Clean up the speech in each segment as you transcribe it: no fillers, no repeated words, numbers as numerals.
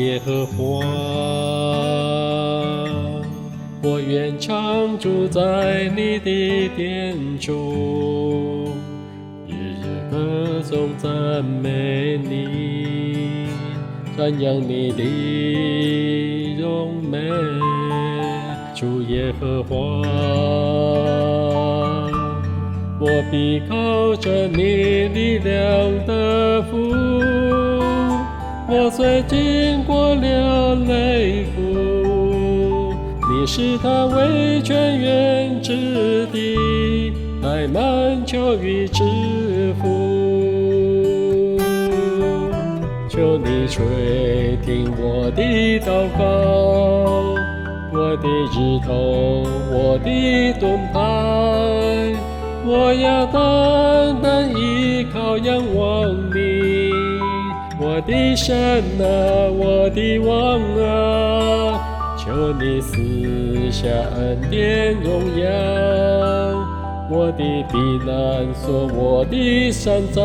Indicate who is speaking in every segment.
Speaker 1: 耶和华，我愿常住在你的殿中，日日歌颂赞美你，传扬你的荣美。主耶和华，我必靠着你力量得福。我虽经过了雷谷，你使它为泉源之地，开满秋雨之福。求你垂听我的祷告，我的日头，我的盾牌，我要单单依靠仰望你，我的神啊，我的王啊，求你赐下恩典荣耀，我的避难所，我的山寨，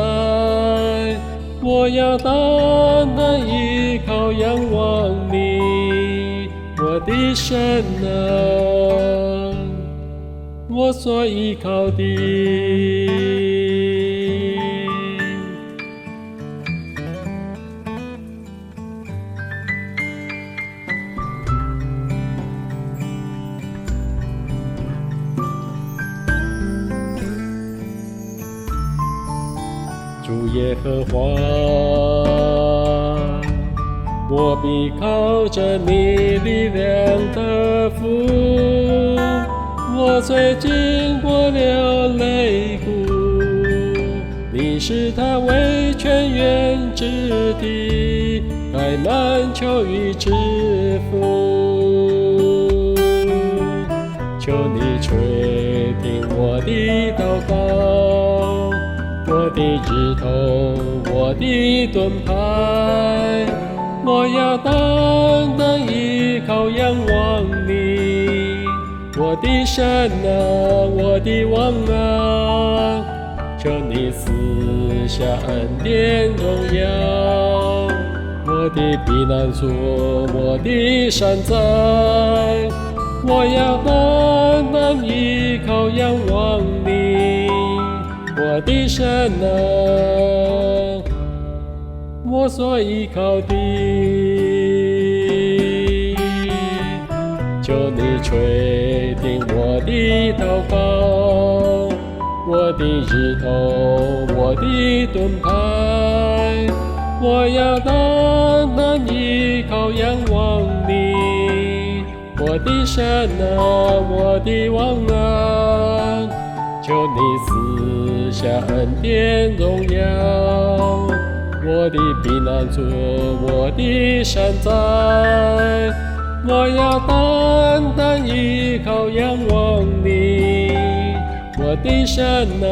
Speaker 1: 我要单单依靠仰望你，我的神啊，我所依靠的。主耶和华，我必靠着你力量得福。我虽经过了雷谷，你使它为泉源之地，开满秋雨之福。求你垂听我的祷告，我的日头，我的盾牌，我要单单依靠仰望你，我的神啊，我的王啊，求你赐下恩典荣耀，我的避难所，我的山寨，我要单单依靠仰望你，我的神啊，我所依靠的。求你垂听我的祷告，我的日头，我的盾牌，我要单单依靠仰望你，我的神啊，我的王啊，求你赐下恩典荣耀，我的避难所，我的山寨，我要单单依靠仰望你，我的神啊，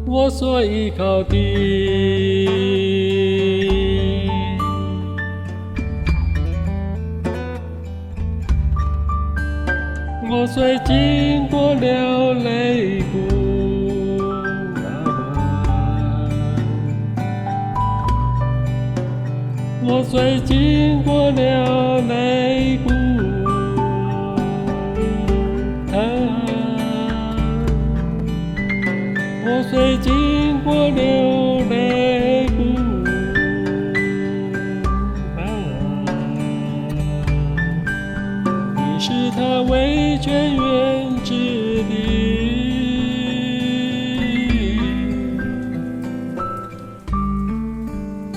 Speaker 1: 我所依靠的。我虽经过了雷谷，我虽经过了雷谷，我虽经过了雷谷，你使它为泉源之地，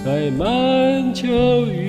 Speaker 1: 开满秋雨